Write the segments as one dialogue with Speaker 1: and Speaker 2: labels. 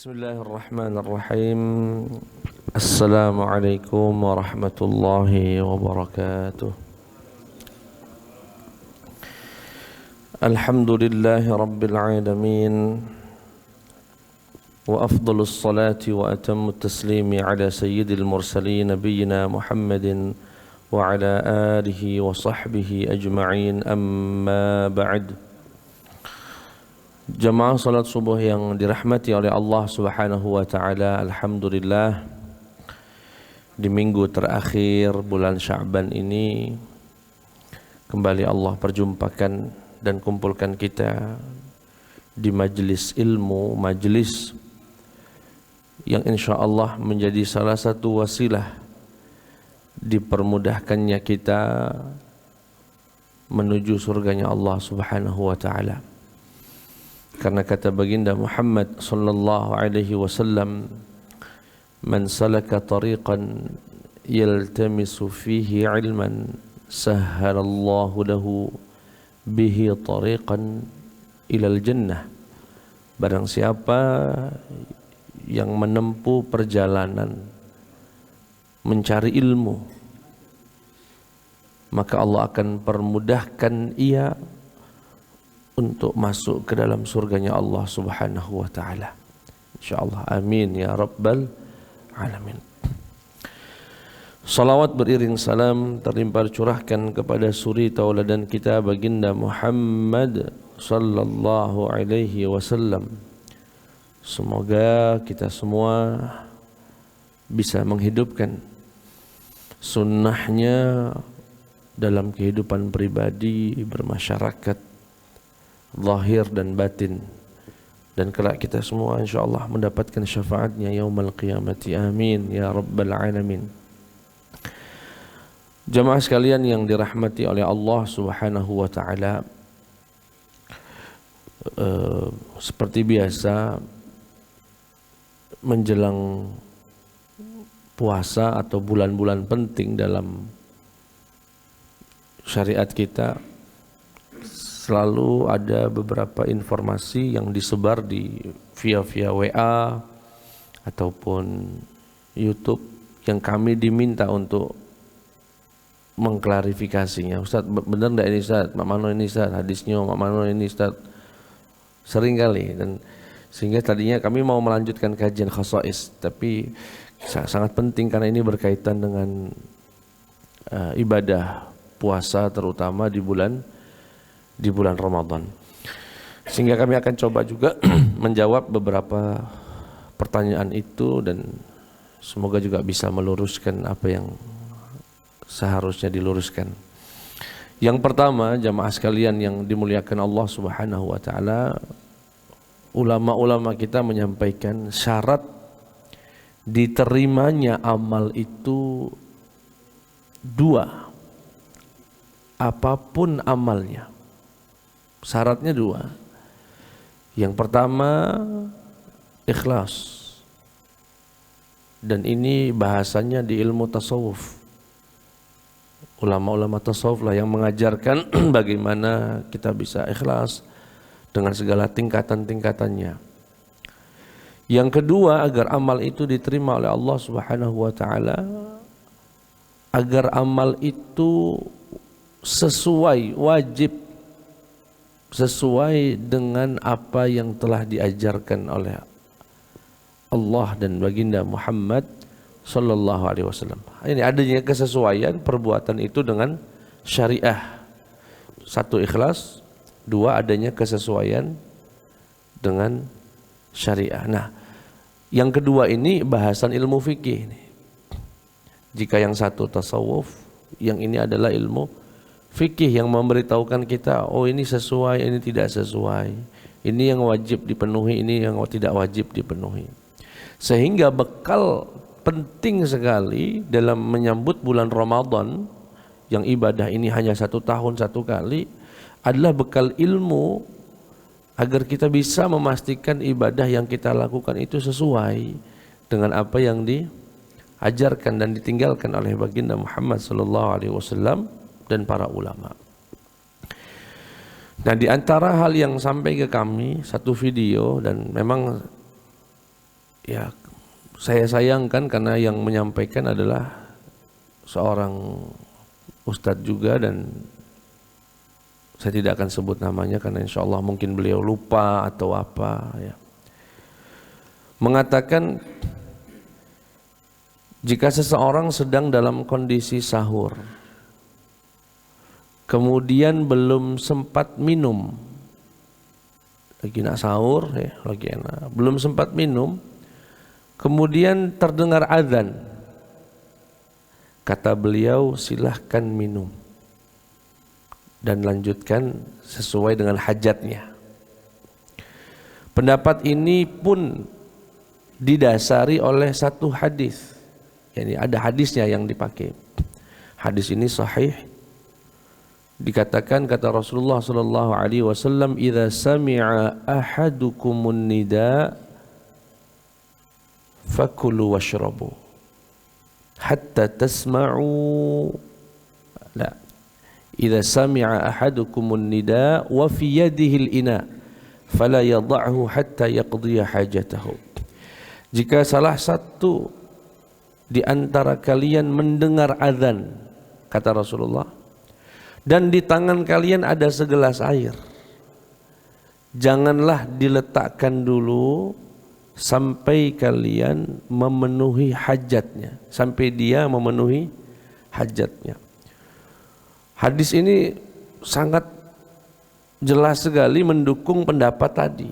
Speaker 1: Bismillahirrahmanirrahim. Assalamualaikum warahmatullahi wabarakatuh. Alhamdulillahi rabbil alamin. Wa afdalus salati wa atammut taslimi ala sayyidil mursalin nabiyyina Muhammadin wa ala alihi wa sahbihi ajma'in, amma ba'd. Jamaah salat subuh yang dirahmati oleh Allah Subhanahu wa taala, alhamdulillah di minggu terakhir bulan Sya'ban ini kembali Allah perjumpakan dan kumpulkan kita di majelis ilmu, majelis yang insyaallah menjadi salah satu wasilah dipermudahkannya kita menuju surganya Allah Subhanahu wa taala. Karena kata baginda Muhammad sallallahu alaihi wasallam, "Man salaka tariqan yaltamisu fihi ilman, sahhalallahu lahu bihi tariqan ilal jannah." Barang siapa yang menempuh perjalanan mencari ilmu, maka Allah akan permudahkan ia untuk masuk ke dalam surganya Allah Subhanahu wa taala. Insyaallah, amin ya rabbal alamin. Salawat beriring salam terlimpah curahkan kepada suri tauladan kita baginda Muhammad sallallahu alaihi wasallam. Semoga kita semua bisa menghidupkan sunnahnya dalam kehidupan pribadi, bermasyarakat, zahir dan batin, dan kelak kita semua insyaallah mendapatkan syafaatnya yaumul qiyamati, amin ya rabbal alamin. Jamaah sekalian yang dirahmati oleh Allah Subhanahu wa taala, seperti biasa menjelang puasa atau bulan-bulan penting dalam syariat kita, selalu ada beberapa informasi yang disebar di via WA ataupun YouTube yang kami diminta untuk mengklarifikasinya. Ustaz, benar enggak ini Ustaz? Mak mano ini Ustaz? Hadisnya mak mano ini Ustaz? Sering kali, dan sehingga tadinya kami mau melanjutkan kajian khasais, tapi sangat penting karena ini berkaitan dengan ibadah puasa, terutama di bulan Ramadan. Sehingga kami akan coba juga menjawab beberapa pertanyaan itu, dan semoga juga bisa meluruskan apa yang seharusnya diluruskan. Yang pertama, jamaah sekalian yang dimuliakan Allah Subhanahu wa taala, ulama-ulama kita menyampaikan syarat diterimanya amal itu dua. Apapun amalnya, syaratnya dua. Yang pertama, ikhlas. Dan ini bahasanya di ilmu tasawuf. Ulama-ulama tasawuf lah yang mengajarkan bagaimana kita bisa ikhlas dengan segala tingkatan-tingkatannya. Yang kedua, agar amal itu diterima oleh Allah Subhanahu wa taala, agar amal itu sesuai, wajib sesuai dengan apa yang telah diajarkan oleh Allah dan baginda Muhammad sallallahu alaihi wasallam. Ini adanya kesesuaian perbuatan itu dengan syariah. Satu, ikhlas. Dua, adanya kesesuaian dengan syariah. Nah, yang kedua ini bahasan ilmu fikih. Jika yang satu tasawuf, yang ini adalah ilmu fikih yang memberitahukan kita, oh ini sesuai, ini tidak sesuai, ini yang wajib dipenuhi, ini yang tidak wajib dipenuhi. Sehingga bekal penting sekali dalam menyambut bulan Ramadan, yang ibadah ini hanya 1 tahun 1 kali, adalah bekal ilmu agar kita bisa memastikan ibadah yang kita lakukan itu sesuai dengan apa yang diajarkan dan ditinggalkan oleh baginda Muhammad sallallahu alaihi wasallam dan para ulama. Nah, di antara hal yang sampai ke kami satu video, dan memang ya saya sayangkan karena yang menyampaikan adalah seorang ustadz juga, dan saya tidak akan sebut namanya karena insya Allah mungkin beliau lupa atau apa ya. Mengatakan jika seseorang sedang dalam kondisi sahur, kemudian belum sempat minum, lagi nak sahur ya, lagi enak, belum sempat minum, kemudian terdengar azan, kata beliau silahkan minum dan lanjutkan sesuai dengan hajatnya. Pendapat ini pun didasari oleh satu hadis. Yani ada hadisnya yang dipakai. Hadis ini sahih. Dikatakan kata Rasulullah sallallahu alaihi wasallam, "Idza sami'a ahadukumun nida fakulu washrabu hatta tasma'u." La. "Idza sami'a ahadukumun nida wa fi yadihi al-ina fala yadh'hu hatta yaqdiya hajatahu." Jika salah satu di antara kalian mendengar azan, kata Rasulullah, dan di tangan kalian ada segelas air, janganlah diletakkan dulu sampai kalian memenuhi hajatnya, sampai dia memenuhi hajatnya. Hadis ini sangat jelas sekali mendukung pendapat tadi.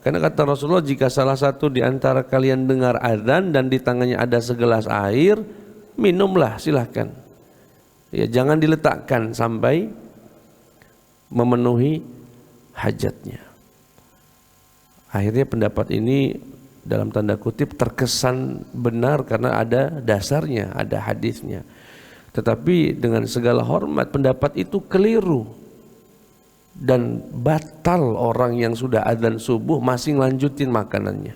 Speaker 1: Karena kata Rasulullah, jika salah satu di antara kalian dengar azan dan di tangannya ada segelas air, minumlah, silahkan. Ya, jangan diletakkan sampai memenuhi hajatnya. Akhirnya pendapat ini dalam tanda kutip terkesan benar karena ada dasarnya, ada hadisnya. Tetapi dengan segala hormat, pendapat itu keliru. Dan batal orang yang sudah azan subuh masih lanjutin makanannya.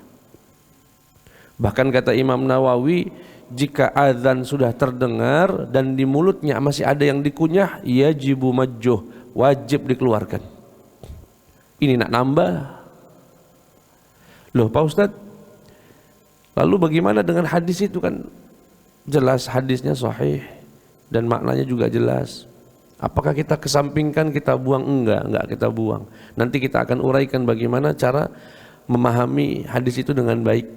Speaker 1: Bahkan kata Imam Nawawi, jika azan sudah terdengar dan di mulutnya masih ada yang dikunyah, yajibu majjuh, wajib dikeluarkan. Ini nak nambah. Loh Pak Ustadz, lalu bagaimana dengan hadis itu? Kan jelas hadisnya sahih dan maknanya juga jelas. Apakah kita kesampingkan, kita buang? Enggak kita buang. Nanti kita akan uraikan bagaimana cara memahami hadis itu dengan baik.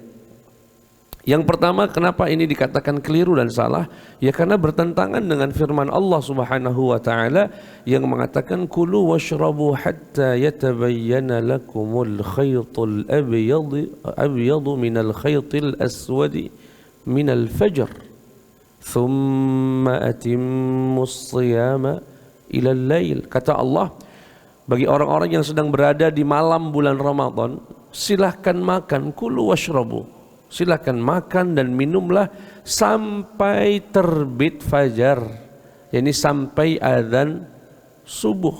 Speaker 1: Yang pertama, kenapa ini dikatakan keliru dan salah? Ya karena bertentangan dengan firman Allah Subhanahu wa taala yang mengatakan kulu washrabu hatta yatabayyana lakumul khaytul abyadu minal khaytil aswadi minal fajr thumma atimmus siyama ilal lail. Kata Allah, bagi orang-orang yang sedang berada di malam bulan Ramadan, silahkan makan, kulu washrabu, silahkan makan dan minumlah sampai terbit fajar, yakni sampai azan subuh.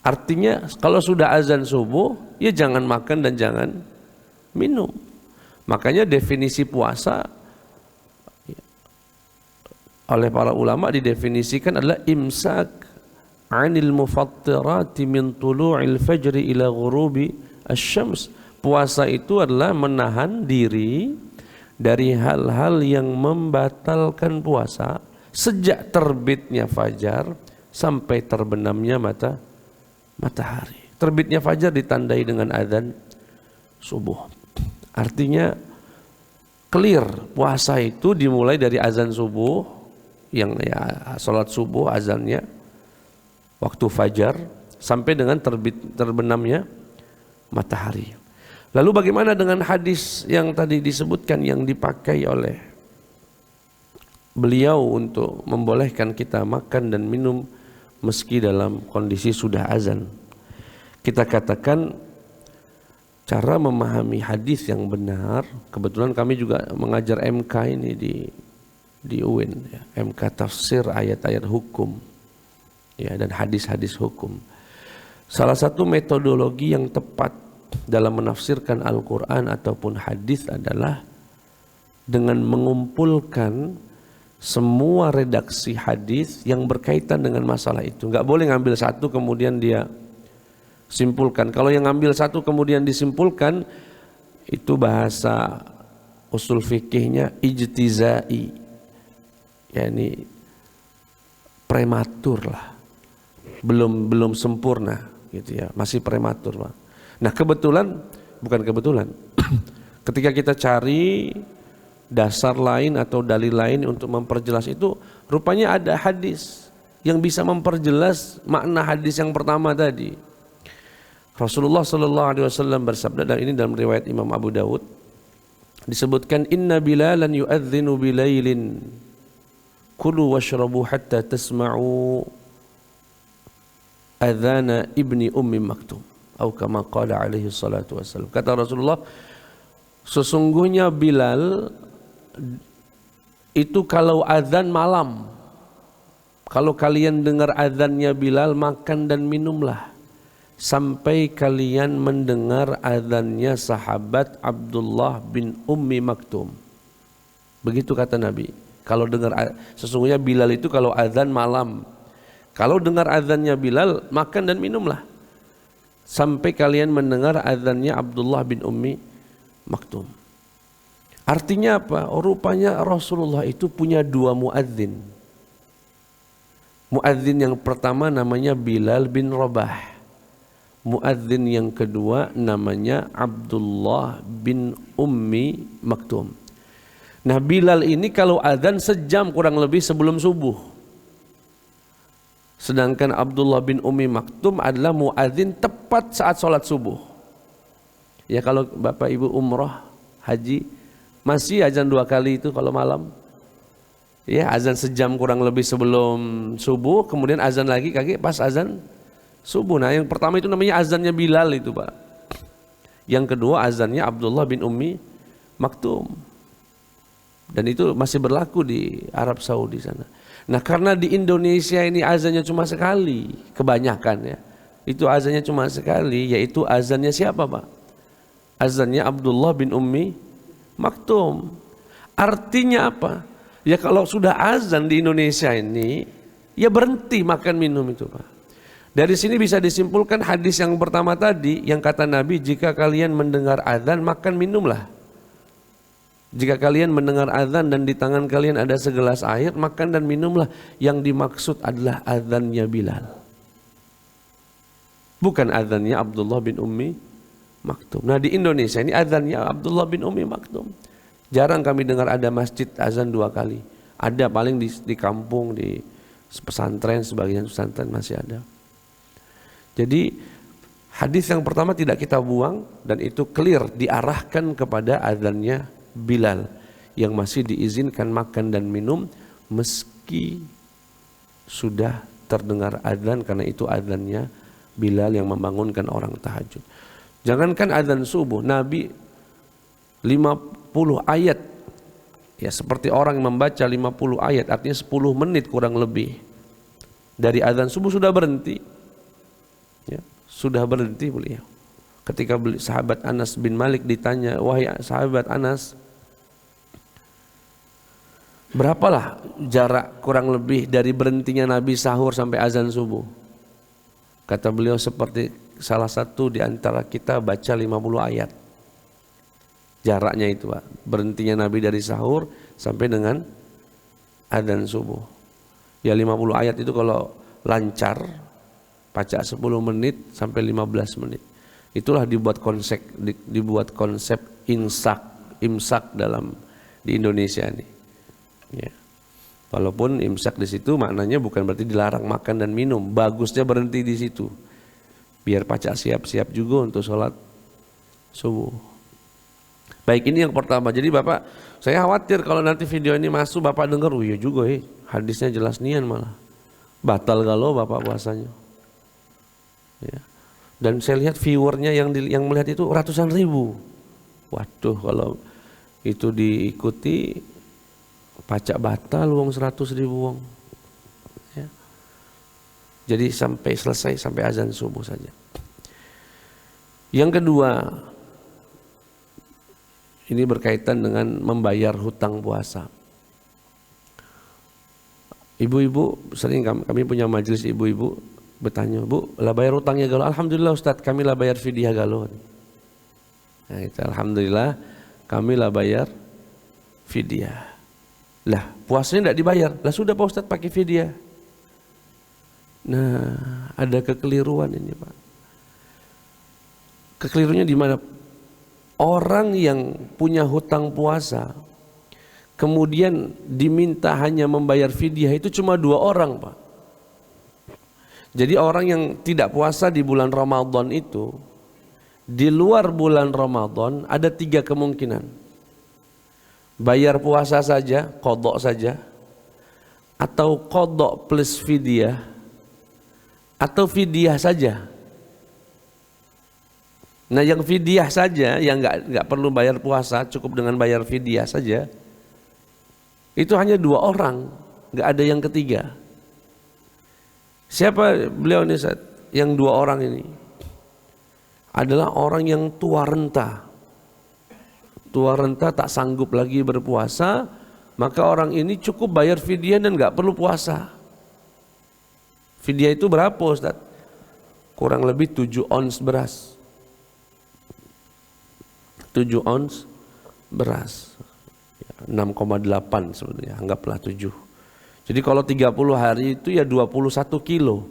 Speaker 1: Artinya kalau sudah azan subuh, ya jangan makan dan jangan minum. Makanya definisi puasa oleh para ulama didefinisikan adalah imsak anil mufattirati min tulu'il fajri ila ghurubi asy-syams. Puasa itu adalah menahan diri dari hal-hal yang membatalkan puasa sejak terbitnya fajar sampai terbenamnya matahari. Terbitnya fajar ditandai dengan azan subuh. Artinya clear, puasa itu dimulai dari azan subuh, yang ya salat subuh azannya waktu fajar sampai dengan terbenamnya matahari. Lalu bagaimana dengan hadis yang tadi disebutkan yang dipakai oleh beliau untuk membolehkan kita makan dan minum meski dalam kondisi sudah azan? Kita katakan cara memahami hadis yang benar, kebetulan kami juga mengajar MK ini di UIN ya, MK tafsir ayat-ayat hukum ya, dan hadis-hadis hukum. Salah satu metodologi yang tepat dalam menafsirkan Al-Quran ataupun hadis adalah dengan mengumpulkan semua redaksi hadis yang berkaitan dengan masalah itu. Enggak boleh ngambil satu kemudian dia simpulkan. Kalau yang ngambil satu kemudian disimpulkan, Itu bahasa usul fikihnya ijtizai, yakni prematur lah, belum sempurna gitu ya, masih prematur Pak. Nah bukan kebetulan ketika kita cari dasar lain atau dalil lain untuk memperjelas itu, rupanya ada hadis yang bisa memperjelas makna hadis yang pertama tadi. Rasulullah sallallahu alaihi wasallam bersabda, dan ini dalam riwayat Imam Abu Dawud, disebutkan inna bilalan yu'adzinu bilailin kulu washrabu hatta tasma'u adzana ibni ummi maktum atau kama qala alaihi salatu wassalam. Kata Rasulullah, sesungguhnya Bilal itu kalau azan malam, kalau kalian dengar azannya Bilal, makan dan minumlah sampai kalian mendengar azannya sahabat Abdullah bin Ummi Maktum. Begitu kata Nabi. Kalau dengar, sesungguhnya Bilal itu kalau azan malam, kalau dengar azannya Bilal, makan dan minumlah sampai kalian mendengar azannya Abdullah bin Ummi Maktum. Artinya apa? Rupanya Rasulullah itu punya dua muadzin. Muadzin yang pertama namanya Bilal bin Rabah. Muadzin yang kedua namanya Abdullah bin Ummi Maktum. Nah, Bilal ini kalau azan sejam kurang lebih sebelum subuh. Sedangkan Abdullah bin Ummi Maktum adalah muadzin tepat saat sholat subuh. Ya, kalau Bapak Ibu umrah, haji, masih azan 2 kali itu kalau malam. Ya, azan sejam kurang lebih sebelum subuh, kemudian azan lagi pas azan subuh. Nah, yang pertama itu namanya azannya Bilal itu, Pak. Yang kedua azannya Abdullah bin Ummi Maktum. Dan itu masih berlaku di Arab Saudi sana. Nah, karena di Indonesia ini azannya cuma sekali, kebanyakan ya. Itu azannya cuma sekali, yaitu azannya siapa, Pak? Azannya Abdullah bin Ummi Maktum. Artinya apa? Ya kalau sudah azan di Indonesia ini, ya berhenti makan minum itu, Pak. Dari sini bisa disimpulkan hadis yang pertama tadi yang kata Nabi, jika kalian mendengar azan makan minumlah. Jika kalian mendengar azan dan di tangan kalian ada segelas air, makan dan minumlah. Yang dimaksud adalah azannya Bilal, bukan azannya Abdullah bin Ummi Maktum. Nah, di Indonesia ini azannya Abdullah bin Ummi Maktum. Jarang kami dengar ada masjid azan 2 kali. Ada paling di kampung, di pesantren, sebagian pesantren masih ada. Jadi hadis yang pertama tidak kita buang, dan itu clear diarahkan kepada azannya Bilal yang masih diizinkan makan dan minum meski sudah terdengar azan, karena itu azannya Bilal yang membangunkan orang tahajud. Jangankan azan subuh, Nabi 50 ayat, ya seperti orang yang membaca 50 ayat, artinya 10 menit kurang lebih dari azan subuh sudah berhenti. Ya, sudah berhenti beliau. Ketika sahabat Anas bin Malik ditanya, wahai sahabat Anas, berapalah jarak kurang lebih dari berhentinya Nabi sahur sampai azan subuh? Kata beliau, seperti salah satu di antara kita baca 50 ayat. Jaraknya itu, Pak. Berhentinya Nabi dari sahur sampai dengan azan subuh. Ya 50 ayat itu kalau lancar, baca 10 menit sampai 15 menit. Itulah dibuat konsep imsak dalam di Indonesia ini. Ya. Walaupun imsak di situ maknanya bukan berarti dilarang makan dan minum, bagusnya berhenti di situ. Biar pacak siap-siap juga untuk sholat subuh. Baik, ini yang pertama. Jadi Bapak, saya khawatir kalau nanti video ini masuk Bapak dengar, oh iya juga hadisnya jelas nian malah. Batal kalau Bapak puasanya. Ya. Dan saya lihat viewernya yang melihat itu ratusan ribu. Waduh, kalau itu diikuti pacak batal wong 100.000 wong. Ya. Jadi sampai selesai, sampai azan subuh saja. Yang kedua, ini berkaitan dengan membayar hutang puasa. Ibu-ibu, sering kami punya majelis ibu-ibu bertanya, Bu, lah bayar hutangnya galau? Alhamdulillah Ustaz, kami lah bayar fidyah galau. Nah, itu alhamdulillah kami lah bayar fidyah. Lah puasanya tidak dibayar. Lah sudah Pak Ustadz pakai fidyah. Nah, ada kekeliruan ini Pak. Kekeliruannya di mana? Orang yang punya hutang puasa kemudian diminta hanya membayar fidyah itu cuma 2 orang Pak. Jadi orang yang tidak puasa di bulan Ramadan itu, di luar bulan Ramadan ada 3 kemungkinan. Bayar puasa saja, qadha saja, atau qadha plus fidyah, atau fidyah saja. Nah yang fidyah saja, yang nggak perlu bayar puasa, cukup dengan bayar fidyah saja, itu hanya 2 orang, nggak ada yang ketiga. Siapa beliau ini Ustaz? Yang 2 orang ini adalah orang yang tua renta. Tua renta tak sanggup lagi berpuasa, maka orang ini cukup bayar fidyah dan nggak perlu puasa. Fidyah itu berapa Ustaz? Kurang lebih 7 ons beras. 7 ons beras, 6,8 sebenarnya, anggaplah 7. Jadi kalau 30 hari itu ya 21 kilo.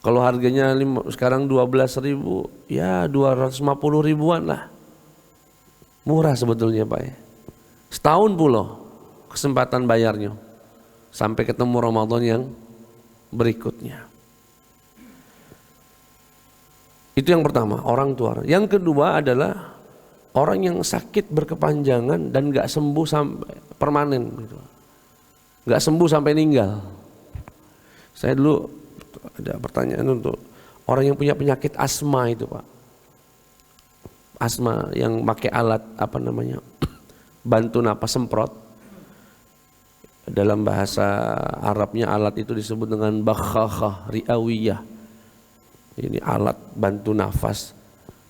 Speaker 1: Kalau harganya sekarang 12.000, ya 250 ribuan lah. Murah sebetulnya Pak ya. Setahun pula kesempatan bayarnya sampai ketemu Ramadan yang berikutnya. Itu yang pertama, orang tua. Yang kedua adalah orang yang sakit berkepanjangan dan gak sembuh sampai permanen gitu. Gak sembuh sampai meninggal. Saya dulu ada pertanyaan untuk orang yang punya penyakit asma itu Pak. Asma yang pakai alat apa namanya? Bantu napas semprot. Dalam bahasa Arabnya alat itu disebut dengan bakhakhah ri'awiyah. Ini alat bantu nafas.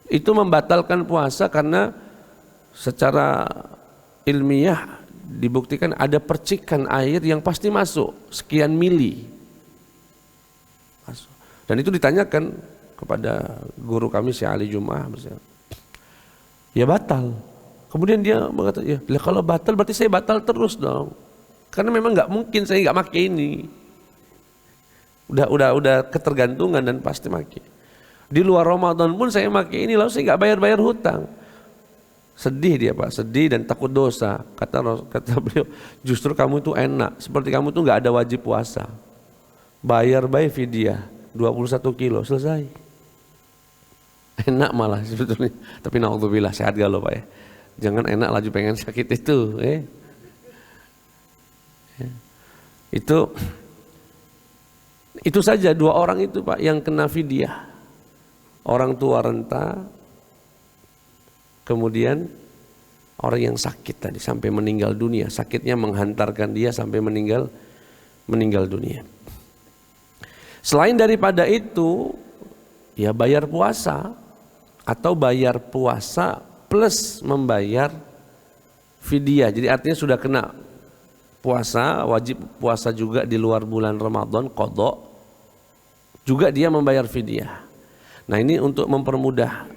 Speaker 1: Itu membatalkan puasa karena secara ilmiah dibuktikan ada percikan air yang pasti masuk sekian mili. Dan itu ditanyakan kepada guru kami Syekh Ali Jum'ah, ya batal. Kemudian dia mengatakan, ya kalau batal berarti saya batal terus dong. Karena memang nggak mungkin saya nggak pakai ini. Udah ketergantungan dan pasti pakai. Di luar Ramadan pun saya pakai ini, lalu saya nggak bayar hutang. Sedih dia Pak, sedih dan takut dosa. Kata beliau, justru kamu itu enak, seperti kamu itu nggak ada wajib puasa. Bayar fidyah 21 kilo selesai. Enak malah sebetulnya. Tapi naudzubillah, sehat gak lo Pak ya? Jangan enak laju pengen sakit itu. Itu saja 2 orang itu Pak yang kena fidyah. Orang tua renta, kemudian orang yang sakit tadi sampai meninggal dunia. Sakitnya menghantarkan dia sampai meninggal dunia. Selain daripada itu, ya bayar puasa atau bayar puasa plus membayar fidyah. Jadi artinya sudah kena puasa, wajib puasa juga di luar bulan Ramadan, qadha, juga dia membayar fidyah. Nah ini untuk mempermudah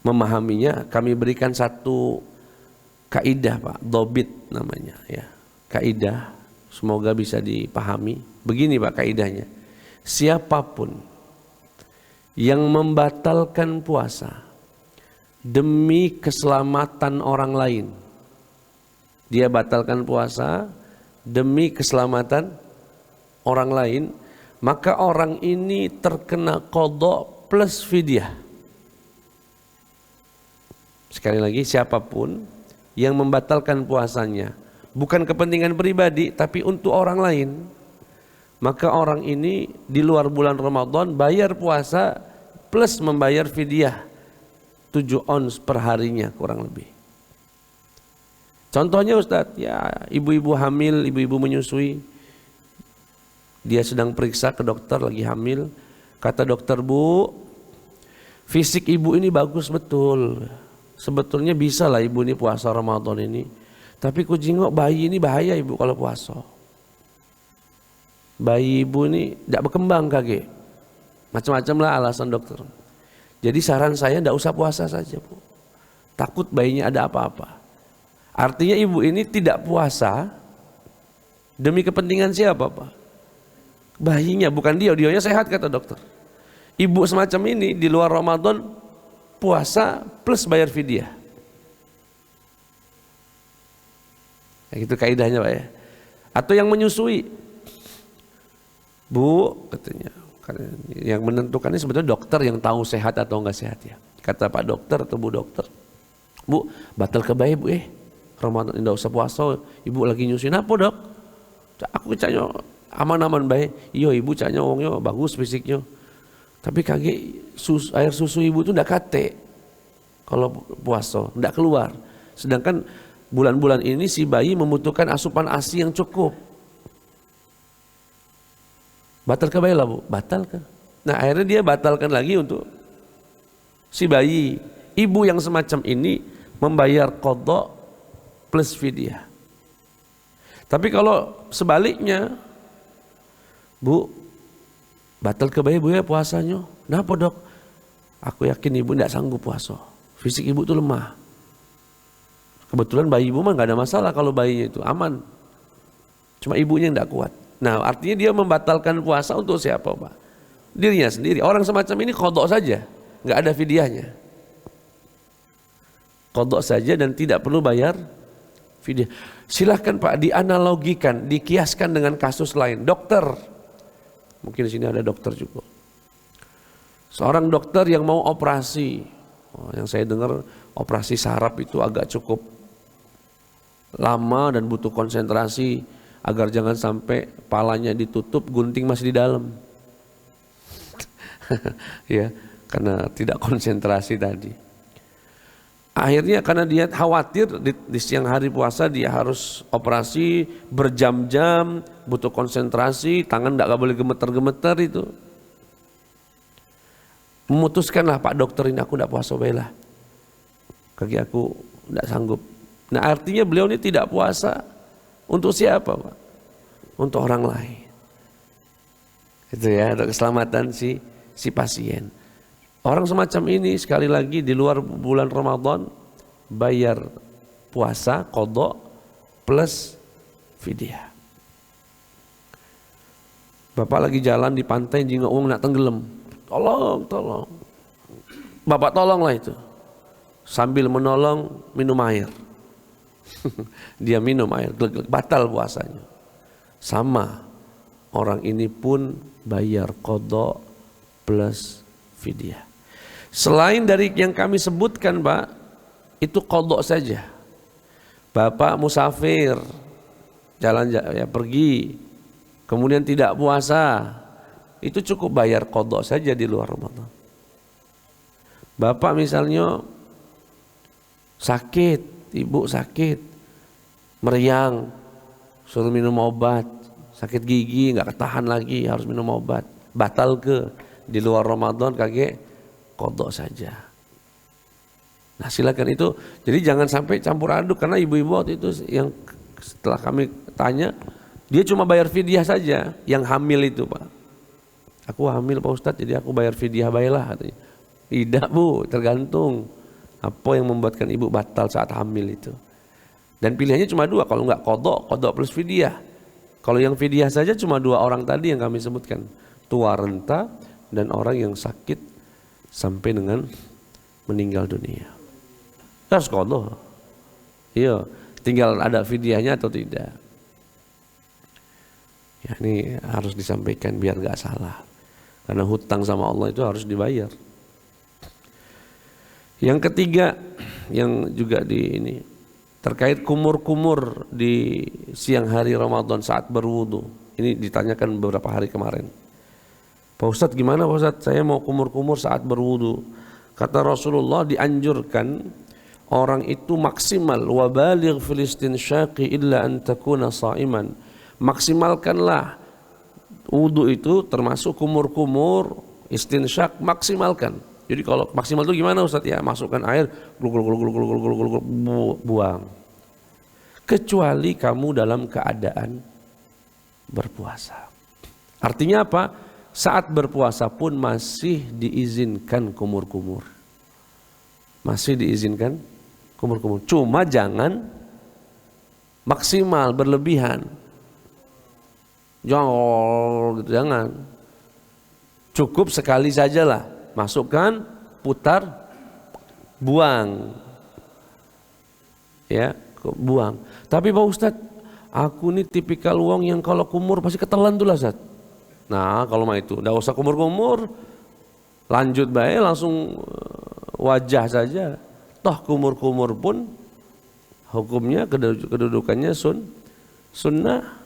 Speaker 1: memahaminya, kami berikan satu kaidah Pak, dobit namanya ya, kaidah, semoga bisa dipahami. Begini Pak kaidahnya, siapapun yang membatalkan puasa demi keselamatan orang lain, dia batalkan puasa demi keselamatan orang lain, maka orang ini terkena qadha plus fidyah. Sekali lagi, siapapun yang membatalkan puasanya bukan kepentingan pribadi tapi untuk orang lain, maka orang ini di luar bulan Ramadan bayar puasa plus membayar fidyah 7 ons per harinya kurang lebih. Contohnya Ustadz, ya ibu-ibu hamil, ibu-ibu menyusui, dia sedang periksa ke dokter lagi hamil, kata dokter, Bu, fisik ibu ini bagus betul, sebetulnya bisa lah ibu ini puasa Ramadan ini, tapi ku jengok bayi ini bahaya ibu kalau puasa. Bayi ibu ini tidak berkembang kakek. Macam-macam lah alasan dokter. Jadi saran saya tidak usah puasa saja, Bu. Takut bayinya ada apa-apa. Artinya ibu ini tidak puasa demi kepentingan siapa, Pak? Bayinya, bukan dia sehat kata dokter. Ibu semacam ini di luar Ramadan puasa plus bayar fidyah. Itu kaidahnya, Pak ya. Atau yang menyusui. Bu, katanya, yang menentukannya sebetulnya dokter yang tahu sehat atau enggak sehat ya. Kata Pak dokter atau Bu dokter, Bu, batal ke bayi Bu Ramadan tidak usah puasa, ibu lagi nyusuin apa dok? Aku caknya aman-aman bayi. Iya ibu caknya wongnya bagus fisiknya. Tapi kaget air susu ibu itu tidak kate kalau puasa, tidak keluar. Sedangkan bulan-bulan ini si bayi membutuhkan asupan ASI yang cukup. Batal ke bayi lah Bu, batalkan. Nah akhirnya dia batalkan lagi untuk si bayi. Ibu yang semacam ini membayar qadha plus fidyah. Tapi kalau sebaliknya, Bu, batal ke bayi Bu ya puasanya. Kenapa dok? Aku yakin ibu tidak sanggup puasa. Fisik ibu itu lemah. Kebetulan bayi ibu mah nggak ada masalah kalau bayinya itu aman. Cuma ibunya yang tidak kuat. Nah artinya dia membatalkan puasa untuk siapa Pak? Dirinya sendiri. Orang semacam ini qadha saja, nggak ada fidyahnya. Qadha saja dan tidak perlu bayar fidyah. Silahkan Pak dianalogikan, dikiaskan dengan kasus lain. Dokter, mungkin di sini ada dokter juga. Seorang dokter yang mau operasi, yang saya dengar operasi saraf itu agak cukup lama dan butuh konsentrasi agar jangan sampai palanya ditutup, gunting masih di dalam. Ya, karena tidak konsentrasi tadi. Akhirnya karena dia khawatir di siang hari puasa dia harus operasi berjam-jam, butuh konsentrasi, tangan tidak boleh gemeter-gemeter itu. Memutuskanlah Pak dokter ini aku tidak puasa baiklah. Kaki aku tidak sanggup. Nah artinya beliau ini tidak puasa untuk siapa Pak? Untuk orang lain. Itu ya, untuk keselamatan si pasien. Orang semacam ini sekali lagi di luar bulan Ramadan bayar puasa qadha plus fidyah. Bapak lagi jalan di pantai Jingaung nak tenggelam. Tolong. Bapak tolonglah itu. Sambil menolong minum air. Dia minum air, batal puasanya. Sama orang ini pun bayar qadha plus fidyah. Selain dari yang kami sebutkan Pak, itu qadha saja. Bapak musafir, jalan ya pergi, kemudian tidak puasa, itu cukup bayar qadha saja di luar Ramadan. Bapak misalnya sakit, ibu sakit, meriang, suruh minum obat, sakit gigi nggak ketahan lagi harus minum obat, batal ke di luar Ramadan kaget qadha saja. Nah silakan itu. Jadi jangan sampai campur aduk karena ibu-ibu waktu itu yang setelah kami tanya dia cuma bayar fidyah saja yang hamil itu Pak. Aku hamil Pak Ustadz jadi aku bayar fidyah baiklah katanya. Tidak Bu, tergantung apa yang membuatkan ibu batal saat hamil itu. Dan pilihannya cuma dua, kalau enggak qadha plus fidyah. Kalau yang fidyah saja cuma dua orang tadi yang kami sebutkan, tua renta dan orang yang sakit sampai dengan meninggal dunia. Harus qadha. Iya, tinggal ada fidyahnya atau tidak. Ya, ini harus disampaikan biar gak salah. Karena hutang sama Allah itu harus dibayar. Yang ketiga yang juga ini terkait kumur-kumur di siang hari Ramadan saat berwudu. Ini ditanyakan beberapa hari kemarin. Pak Ustadz gimana Pak Ustadz? Saya mau kumur-kumur saat berwudu. Kata Rasulullah dianjurkan orang itu maksimal wa baligh fil istinsyaqi illa an takuna sha'iman. Maksimalkanlah wudu itu termasuk kumur-kumur, istinsyak maksimalkan. Jadi kalau maksimal itu gimana Ustadz ya? Masukkan air, buang. Kecuali kamu dalam keadaan berpuasa. Artinya apa? saat berpuasa pun masih diizinkan kumur-kumur. Masih diizinkan kumur-kumur. Cuma jangan maksimal, berlebihan. Jangan. Cukup sekali sajalah. Masukkan, putar, buang. Ya, buang. Tapi Pak Ustadz, aku ini tipikal wong yang kalau kumur pasti ketelan tuh lah Ustadz. Nah, kalau mah itu, enggak usah kumur-kumur. Lanjut baik langsung wajah saja. Toh kumur-kumur pun hukumnya kedudukannya sunnah.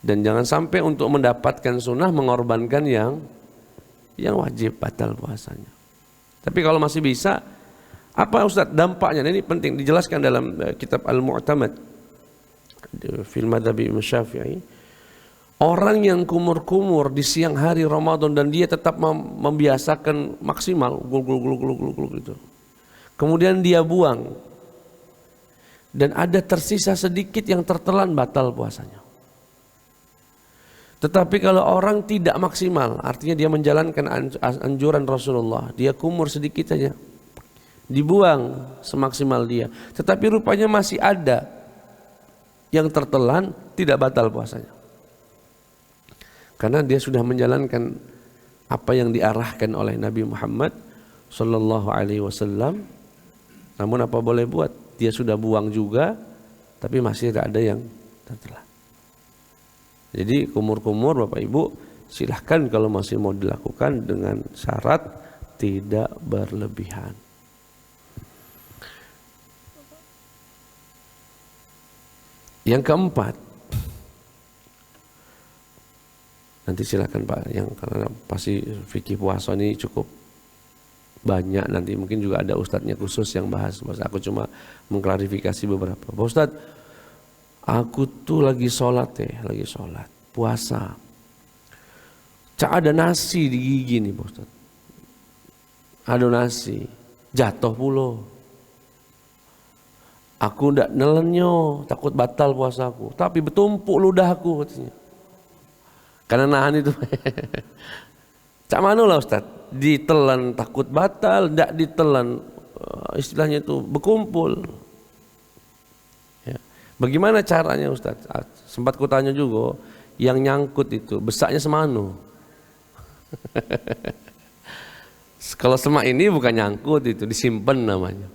Speaker 1: Dan jangan sampai untuk mendapatkan sunnah mengorbankan yang wajib, batal puasanya. Tapi kalau masih bisa, apa Ustaz dampaknya? Ini penting dijelaskan dalam kitab Al-Mu'tamad fil Madhabi Imam Syafi'i. Orang yang kumur-kumur di siang hari Ramadan dan dia tetap membiasakan maksimal gul gitu. Kemudian dia buang. Dan ada tersisa sedikit yang tertelan, batal puasanya. Tetapi kalau orang tidak maksimal, artinya dia menjalankan anjuran Rasulullah, dia kumur sedikit saja, dibuang semaksimal dia. Tetapi rupanya masih ada yang tertelan, tidak batal puasanya. Karena dia sudah menjalankan apa yang diarahkan oleh Nabi Muhammad Sallallahu Alaihi Wasallam. Namun apa boleh buat? Dia sudah buang juga, tapi masih ada yang tertelan. Jadi kumur-kumur Bapak Ibu silahkan kalau masih mau dilakukan dengan syarat tidak berlebihan. Yang keempat, nanti silakan Pak, yang karena pasti fikih puasa ini cukup banyak, nanti mungkin juga ada ustadznya khusus yang bahas. Aku cuma mengklarifikasi beberapa. Pak Ustadz, aku tuh lagi sholat puasa. Ada nasi di gigi nih Pak Ustadz. Ada nasi, jatuh pulo. Aku ndak nelenyo, takut batal puasaku. Tapi bertumpuk ludahku katanya. Karena nahan itu. Cak mana lah Ustadz? Ditelan takut batal, ndak ditelan istilahnya itu berkumpul. Bagaimana caranya Ustaz? Sempat kutanya juga, yang nyangkut itu besarnya semanu. Kalau semak ini bukan nyangkut, itu disimpan namanya.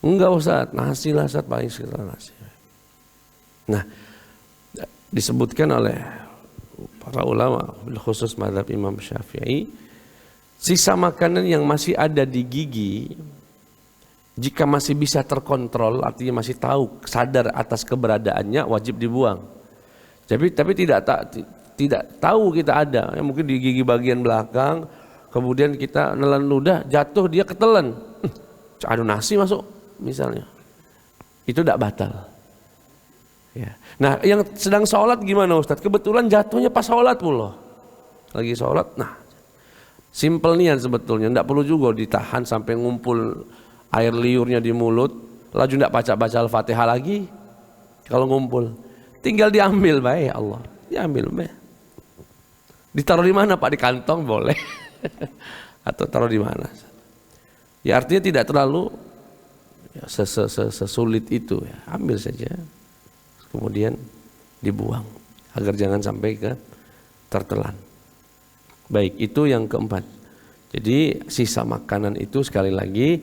Speaker 1: Enggak Ustaz, nasi lah Ustaz, paling sekitar nasi. Nah, disebutkan oleh para ulama, khusus mazhab Imam Syafi'i, sisa makanan yang masih ada di gigi, jika masih bisa terkontrol, artinya masih tahu, sadar atas keberadaannya, wajib dibuang. Tapi tidak tahu kita ada, mungkin di gigi bagian belakang, kemudian kita nelan ludah, jatuh dia ketelan, ada nasi masuk misalnya, itu tidak batal. Ya. Nah, yang sedang sholat gimana Ustadz? Kebetulan jatuhnya pas sholat pula, lagi sholat. Nah, simple niat sebetulnya, tidak perlu juga ditahan sampai ngumpul air liurnya di mulut, laju tidak baca Al-Fatihah lagi. Kalau ngumpul, tinggal diambil baik Allah, diambil baik. Ditaruh di mana Pak? Di kantong boleh, atau taruh di mana? Ya artinya tidak terlalu ya, sesulit itu, ya. Ambil saja, kemudian dibuang agar jangan sampai ke tertelan. Baik, itu yang keempat. Jadi sisa makanan itu sekali lagi,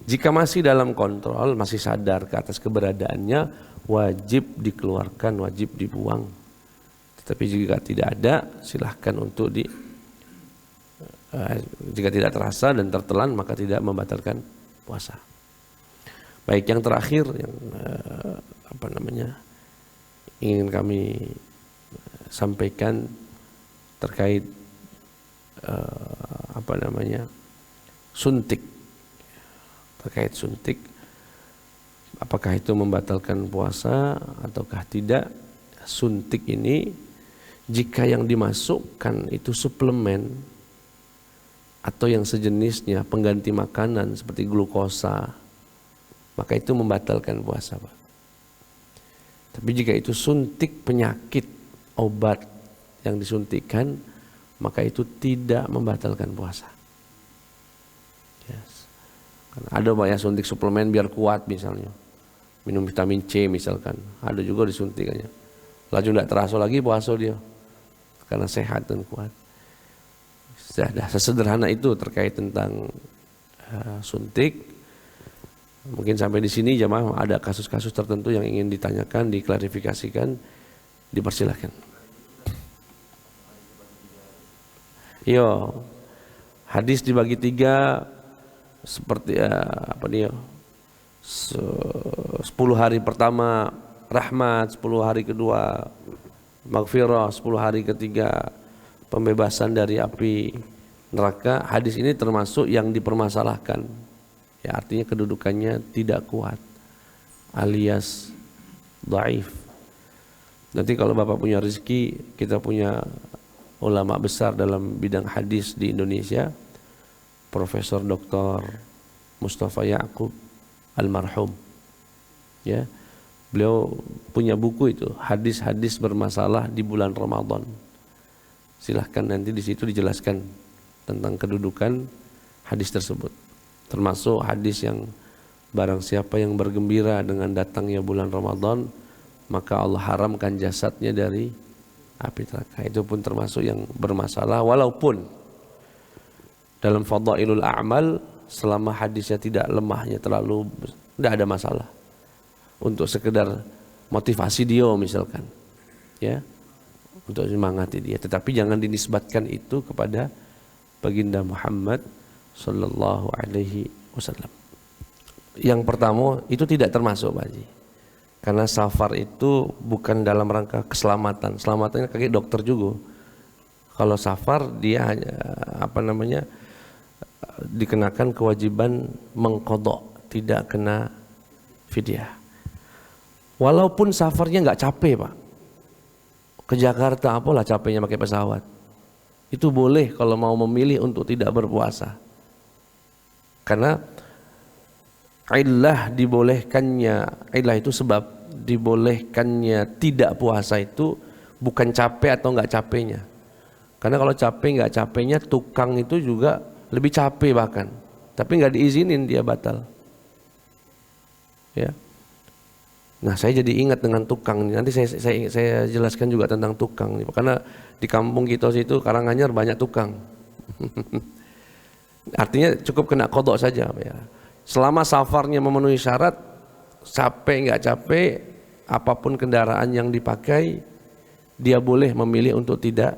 Speaker 1: jika masih dalam kontrol, masih sadar ke atas keberadaannya, wajib dikeluarkan, wajib dibuang. Tetapi jika tidak ada, silahkan untuk jika tidak terasa dan tertelan, maka tidak membatalkan puasa. Baik, yang terakhir yang ingin kami sampaikan terkait suntik. Terkait suntik, apakah itu membatalkan puasa ataukah tidak? Suntik ini jika yang dimasukkan itu suplemen atau yang sejenisnya, pengganti makanan seperti glukosa, maka itu membatalkan puasa Pak. Tapi jika itu suntik penyakit, obat, yang disuntikkan, maka itu tidak membatalkan puasa. Yes. Karena ada banyak suntik suplemen biar kuat misalnya, minum vitamin C misalkan, ada juga disuntikannya. Laju tidak terasa lagi puasa dia, karena sehat dan kuat. Sudah sesederhana itu terkait tentang suntik. Mungkin sampai di sini jamaah ada kasus-kasus tertentu yang ingin ditanyakan, diklarifikasikan, dipersilahkan. Yo, hadis dibagi 3 seperti apa dia? 10 hari pertama rahmat, 10 hari kedua maghfirah, 10 hari ketiga pembebasan dari api neraka. Hadis ini termasuk yang dipermasalahkan. Ya, artinya kedudukannya tidak kuat alias dhaif. Nanti kalau Bapak punya rezeki, kita punya ulama besar dalam bidang hadis di Indonesia, Profesor Dr. Mustafa Ya'qub almarhum. Ya. Beliau punya buku itu, hadis-hadis bermasalah di bulan Ramadan. Silahkan nanti di situ dijelaskan tentang kedudukan hadis tersebut. Termasuk hadis yang barang siapa yang bergembira dengan datangnya bulan Ramadan, maka Allah haramkan jasadnya dari api neraka. Itu pun termasuk yang bermasalah, walaupun dalam fadailul a'mal selama hadisnya tidak lemahnya terlalu, tidak ada masalah. Untuk sekedar motivasi dia misalkan, ya, untuk semangati dia. Tetapi jangan dinisbatkan itu kepada baginda Muhammad sallallahu alaihi wasallam. Yang pertama itu tidak termasuk, Pak Haji. Karena safar itu bukan dalam rangka keselamatan. Selamatannya kayak dokter juga. Kalau safar dia hanya dikenakan kewajiban mengqadha, tidak kena fidyah. Walaupun safarnya nggak capek, Pak. Ke Jakarta apalah capeknya pakai pesawat. Itu boleh kalau mau memilih untuk tidak berpuasa. Karena illah itu sebab dibolehkannya tidak puasa itu bukan capek atau nggak capeknya. Karena kalau capek nggak capeknya, tukang itu juga lebih capek bahkan. Tapi nggak diizinin, dia batal. Ya. Nah, saya jadi ingat dengan tukang. Nanti saya jelaskan juga tentang tukang. Karena di kampung kita situ Karanganyar banyak tukang. Artinya cukup kena qadha saja. Ya. Selama safarnya memenuhi syarat, capek nggak capek, apapun kendaraan yang dipakai, dia boleh memilih untuk tidak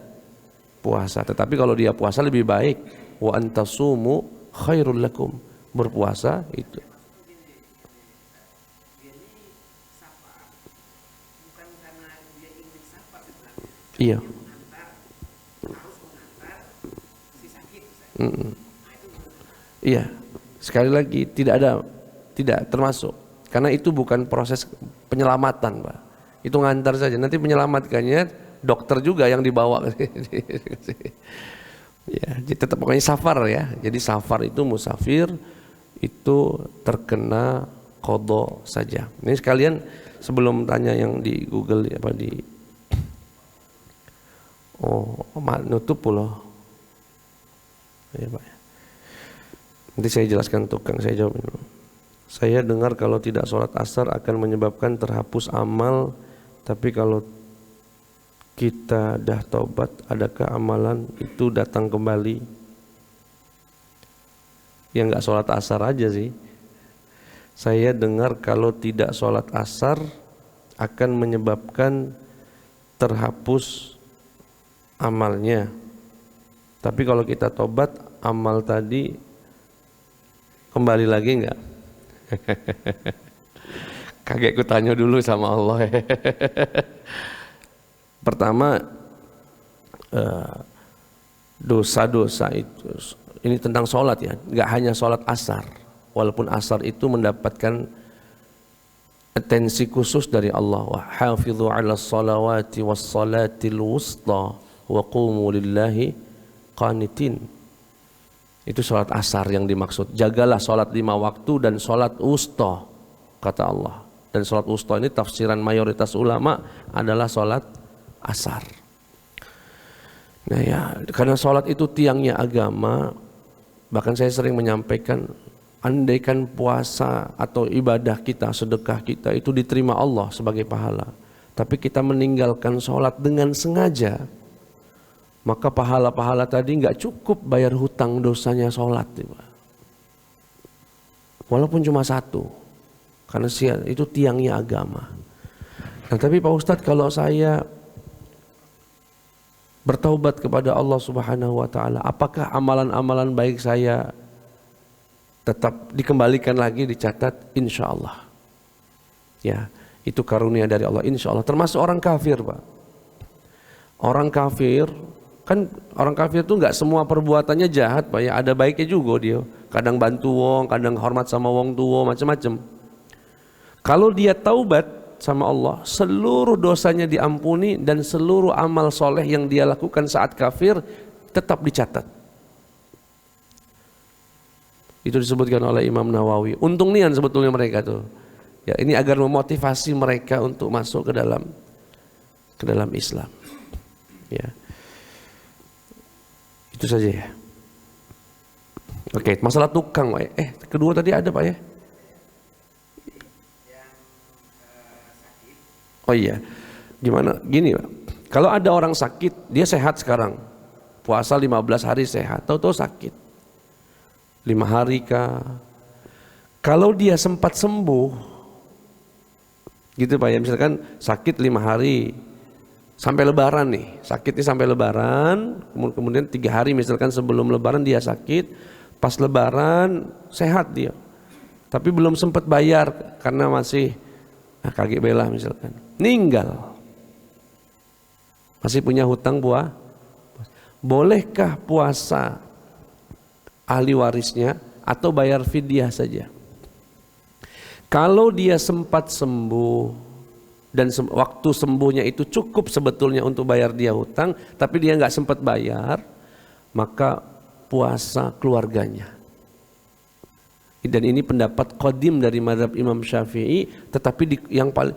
Speaker 1: puasa. Tetapi kalau dia puasa lebih baik, wa antasumu khairul lakum. Berpuasa itu. Iya. Iya. Sekali lagi tidak termasuk. Karena itu bukan proses penyelamatan, Pak. Itu ngantar saja. Nanti menyelamatkannya dokter juga yang dibawa. Ya, tetap pokoknya safar ya. Jadi safar itu musafir itu terkena qadha saja. Ini sekalian sebelum tanya yang di Google apa di nutup pula. Ya, Pak. Nanti saya jelaskan tukang, saya jawab dulu. Saya dengar kalau tidak sholat asar akan menyebabkan terhapus amal, tapi kalau kita dah taubat, adakah amalan itu datang kembali? Ya nggak sholat asar aja sih. Saya dengar kalau tidak sholat asar akan menyebabkan terhapus amalnya. Tapi kalau kita tobat, amal tadi kembali lagi enggak? Kaget ku tanya dulu sama Allah. Pertama, dosa-dosa itu, ini tentang sholat ya, enggak hanya sholat asar. Walaupun asar itu mendapatkan atensi khusus dari Allah. Wa hafidhu ala salawati was salatil wusta wa qumu lillahi qanitin. Itu sholat asar yang dimaksud. Jagalah sholat 5 waktu dan sholat wusta, kata Allah. Dan sholat wusta ini tafsiran mayoritas ulama adalah sholat asar. Nah ya, karena sholat itu tiangnya agama, bahkan saya sering menyampaikan, andaikan puasa atau ibadah kita, sedekah kita itu diterima Allah sebagai pahala, tapi kita meninggalkan sholat dengan sengaja, maka pahala-pahala tadi nggak cukup bayar hutang dosanya sholat. Walaupun cuma satu, karena itu tiangnya agama. Nah tapi Pak Ustadz, kalau saya bertaubat kepada Allah Subhanahu wa taala, apakah amalan-amalan baik saya tetap dikembalikan lagi, dicatat? Insya Allah. Ya, itu karunia dari Allah, insya Allah. Termasuk orang kafir, Pak. Orang kafir, kan orang kafir itu nggak semua perbuatannya jahat, Pak ya. Ada baiknya juga dia. Kadang bantu wong, kadang hormat sama wong tua, macam-macam. Kalau dia taubat sama Allah, seluruh dosanya diampuni dan seluruh amal soleh yang dia lakukan saat kafir tetap dicatat. Itu disebutkan oleh Imam Nawawi. Untung nian sebetulnya mereka tuh. Ya, ini agar memotivasi mereka untuk masuk ke dalam Islam. Ya. Itu saja ya. Oke, masalah tukang, Pak. Kedua tadi ada, Pak ya? Oh iya, gimana? Gini Pak, kalau ada orang sakit, dia sehat sekarang, puasa 15 hari sehat, tahu-tahu sakit 5 hari kah? Kalau dia sempat sembuh, gitu Pak ya, misalkan sakit 5 hari, sampai lebaran nih, sakitnya sampai lebaran, kemudian 3 hari misalkan sebelum lebaran dia sakit, pas lebaran sehat dia, tapi belum sempat bayar karena masih kaget belah misalkan, meninggal, masih punya hutang puasa. Bolehkah puasa ahli warisnya atau bayar fidyah saja? Kalau dia sempat sembuh dan waktu sembuhnya itu cukup sebetulnya untuk bayar dia hutang, tapi dia nggak sempat bayar, maka puasa keluarganya. Dan ini pendapat qadim dari mazhab Imam Syafi'i, tetapi yang paling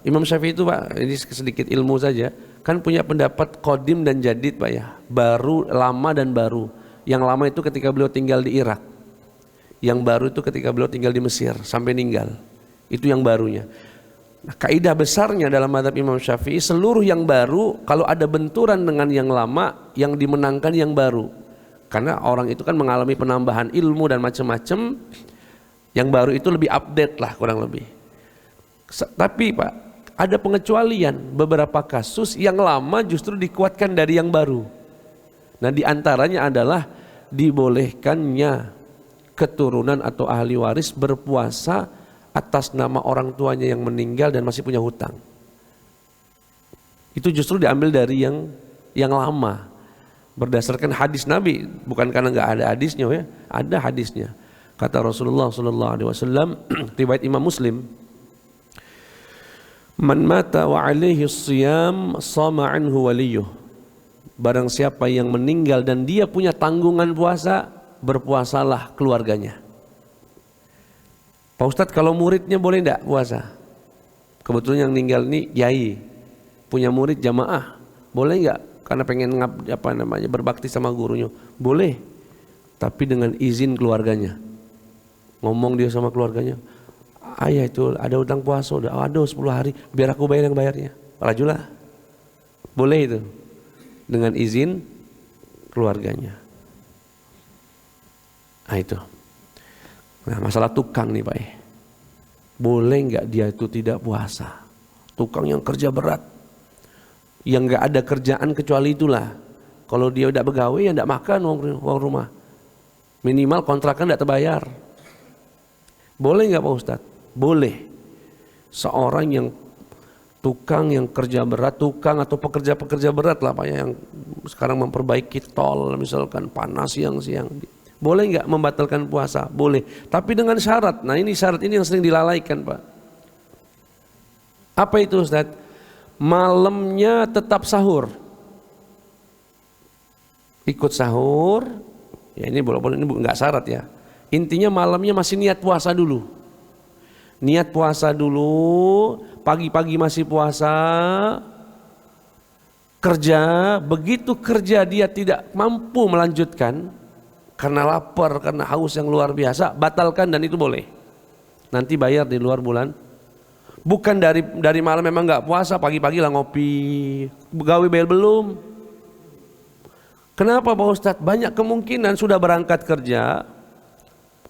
Speaker 1: Imam Syafi'i itu Pak, ini sedikit ilmu saja, kan punya pendapat qadim dan jadid Pak ya, baru, lama dan baru. Yang lama itu ketika beliau tinggal di Irak, yang baru itu ketika beliau tinggal di Mesir sampai meninggal, itu yang barunya. Nah, kaidah besarnya dalam mazhab Imam Syafi'i, seluruh yang baru kalau ada benturan dengan yang lama, yang dimenangkan yang baru. Karena orang itu kan mengalami penambahan ilmu dan macam-macam, yang baru itu lebih update lah kurang lebih. Tapi Pak, ada pengecualian, beberapa kasus yang lama justru dikuatkan dari yang baru. Nah diantaranya adalah dibolehkannya keturunan atau ahli waris berpuasa atas nama orang tuanya yang meninggal dan masih punya hutang. Itu justru diambil dari yang lama. Berdasarkan hadis Nabi, bukan karena nggak ada hadisnya ya, ada hadisnya. Kata Rasulullah SAW, riwayat Imam Muslim, man mata wa alaihi siyam sama anhu waliyuh. Barang siapa yang meninggal dan dia punya tanggungan puasa, berpuasalah keluarganya. Pak Ustadz, kalau muridnya boleh enggak puasa? Kebetulan yang meninggal ini yai, punya murid jamaah, boleh enggak? Karena pengen berbakti sama gurunya, boleh, tapi dengan izin keluarganya. Ngomong dia sama keluarganya, ayah itu ada utang puasa, udah ada 10 hari, biar aku bayar yang bayarnya. Rajulah, boleh itu, dengan izin keluarganya. Nah itu. Nah masalah tukang nih Pak, boleh nggak dia itu tidak puasa? Tukang yang kerja berat, yang nggak ada kerjaan kecuali itulah. Kalau dia udah begawe ya nggak makan uang rumah, minimal kontrakan nggak terbayar. Boleh nggak Pak Ustadz? Boleh. Seorang yang tukang yang kerja berat, tukang atau pekerja-pekerja berat lah Pak ya, yang sekarang memperbaiki tol misalkan, panas siang-siang, boleh nggak membatalkan puasa? Boleh, tapi dengan syarat. Nah ini syarat ini yang sering dilalaikan Pak. Apa itu Ustadz? Malamnya tetap sahur, ikut sahur. Ya ini boleh, ini nggak syarat ya. Intinya malamnya masih niat puasa dulu. Niat puasa dulu, pagi-pagi masih puasa, kerja, begitu kerja dia tidak mampu melanjutkan karena lapar, karena haus yang luar biasa, batalkan dan itu boleh. Nanti bayar di luar bulan. Bukan dari malam memang nggak puasa, pagi-pagi lah ngopi, gawe bayar belum. Kenapa Pak Ustadz? Banyak kemungkinan sudah berangkat kerja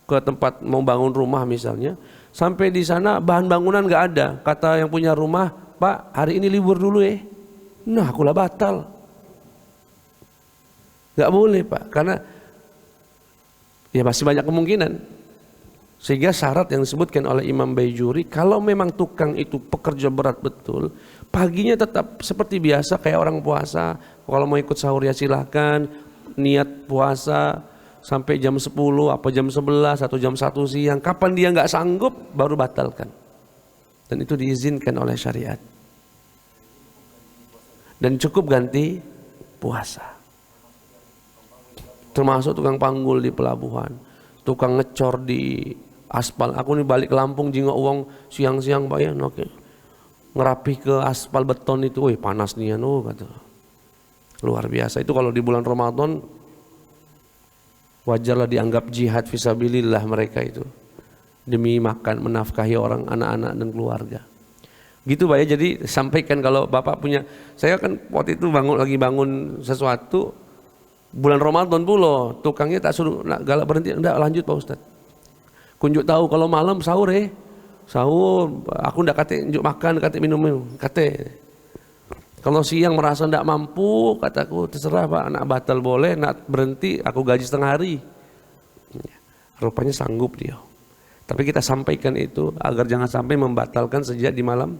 Speaker 1: ke tempat mau bangun rumah misalnya, sampai di sana bahan bangunan nggak ada. Kata yang punya rumah, Pak hari ini libur dulu ya. Nah akulah batal. Nggak boleh Pak, karena ya masih banyak kemungkinan. Sehingga syarat yang disebutkan oleh Imam Baijuri, kalau memang tukang itu pekerja berat betul, paginya tetap seperti biasa kayak orang puasa. Kalau mau ikut sahur ya silahkan, niat puasa sampai jam 10 apa jam 11 atau jam 1 siang. Kapan dia nggak sanggup baru batalkan. Dan itu diizinkan oleh syariat. Dan cukup ganti puasa. Termasuk tukang panggul di pelabuhan, tukang ngecor di aspal. Aku nih balik ke Lampung jingok uang siang-siang Pak ya, oke. Ngerapih ke aspal beton itu, wih panas nih kata. Luar biasa. Itu kalau di bulan Ramadan wajarlah dianggap jihad fisabilillah mereka itu. Demi makan, menafkahi orang, anak-anak dan keluarga. Gitu Pak ya, jadi sampaikan kalau Bapak punya, saya kan waktu itu lagi bangun sesuatu, bulan Ramadan pula, tukangnya tak suruh nak galak berhenti, enggak lanjut Pak Ustadz. Kunjuk tahu kalau malam sahur sahur, aku ndak kate njuk makan, kate minum, kate. Kalau siang merasa ndak mampu, kataku terserah Pak, nak batal boleh, nak berhenti aku gaji setengah hari. Rupanya sanggup dia. Tapi kita sampaikan itu agar jangan sampai membatalkan sejak di malam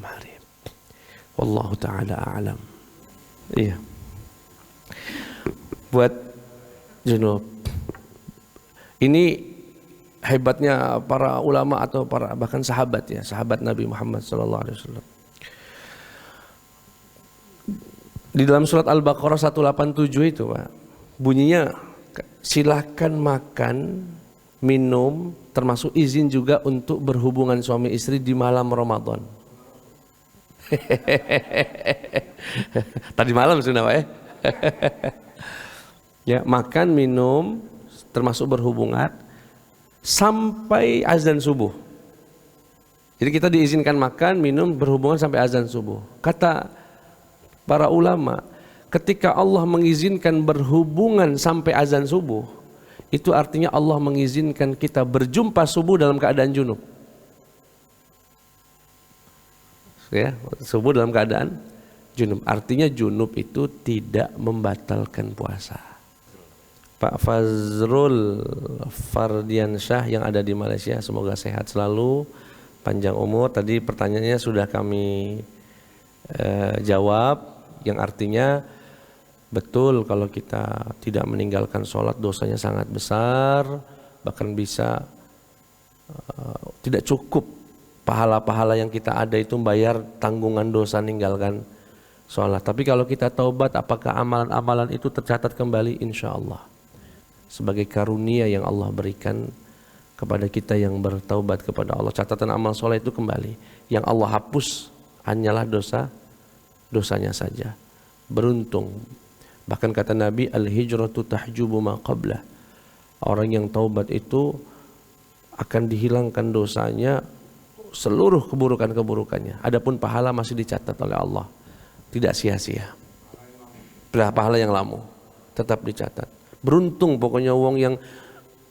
Speaker 1: hari. Wallahu taala a'lam. Iya. Buat junub. Ini hebatnya para ulama atau para bahkan sahabat ya, sahabat Nabi Muhammad SAW. Di dalam surat Al-Baqarah 187 itu Pak, bunyinya silahkan makan, minum, termasuk izin juga untuk berhubungan suami istri di malam Ramadan. Tadi malam sudah Pak ya. Ya, makan, minum, termasuk berhubungan sampai azan subuh. Jadi kita diizinkan makan, minum, berhubungan sampai azan subuh. Kata para ulama, ketika Allah mengizinkan berhubungan sampai azan subuh, itu artinya Allah mengizinkan kita berjumpa subuh dalam keadaan junub. Ya, subuh dalam keadaan junub. Artinya junub itu tidak membatalkan puasa. Pak Fazrul Fardiansyah yang ada di Malaysia, semoga sehat selalu, panjang umur. Tadi pertanyaannya sudah kami jawab, yang artinya betul kalau kita tidak meninggalkan sholat dosanya sangat besar, bahkan bisa tidak cukup pahala-pahala yang kita ada itu membayar tanggungan dosa meninggalkan sholat. Tapi kalau kita taubat, apakah amalan-amalan itu tercatat kembali? Insya Allah. Sebagai karunia yang Allah berikan kepada kita yang bertaubat kepada Allah, catatan amal soleh itu kembali. Yang Allah hapus hanyalah dosanya saja. Beruntung. Bahkan kata Nabi, al-hijratu tahjubu ma qablah. Orang yang taubat itu akan dihilangkan dosanya, seluruh keburukan-keburukannya. Adapun pahala masih dicatat oleh Allah, tidak sia-sia. Pahala yang lama tetap dicatat. Beruntung pokoknya wong yang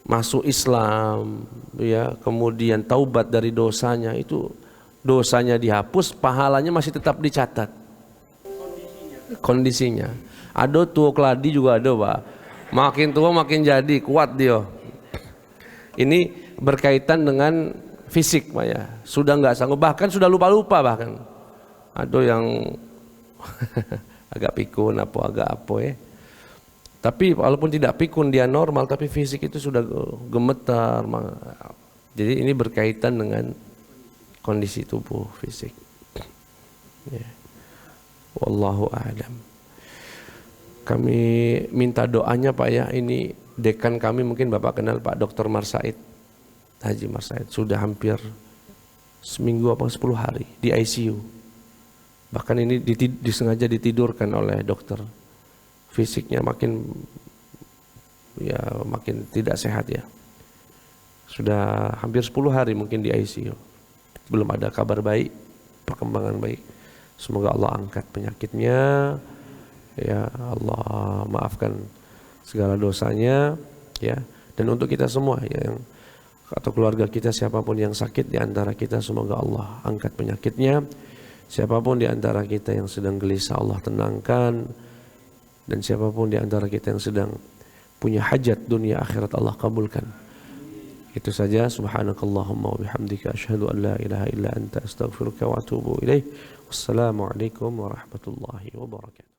Speaker 1: masuk Islam ya, kemudian taubat dari dosanya, itu dosanya dihapus, pahalanya masih tetap dicatat. Kondisinya. Ada tua keladi juga ada Pak. Makin tua makin jadi kuat dia. Ini berkaitan dengan fisik Pak ya. Sudah nggak sanggup, bahkan sudah lupa-lupa bahkan. Ada yang agak pikun agak apa ya. Tapi walaupun tidak pikun dia normal, tapi fisik itu sudah gemetar. Jadi ini berkaitan dengan kondisi tubuh fisik. Ya. Wallahu a'lam. Kami minta doanya Pak ya. Ini dekan kami, mungkin Bapak kenal Pak Dr. Marsaid, Haji Marsaid. Sudah hampir seminggu apa 10 hari di ICU. Bahkan ini disengaja ditidurkan oleh dokter. Fisiknya makin tidak sehat ya. Sudah hampir 10 hari mungkin di ICU. Belum ada kabar baik, perkembangan baik. Semoga Allah angkat penyakitnya. Ya Allah maafkan segala dosanya ya. Dan untuk kita semua yang atau keluarga kita, siapapun yang sakit di antara kita, semoga Allah angkat penyakitnya. Siapapun di antara kita yang sedang gelisah, Allah tenangkan. Dan siapapun di antara kita yang sedang punya hajat dunia akhirat, Allah kabulkan. Itu saja. Subhanakallahumma wa bihamdika asyhadu an la ilaha illa anta astaghfiruka wa atubu ilaik. Wassalamualaikum warahmatullahi wabarakatuh.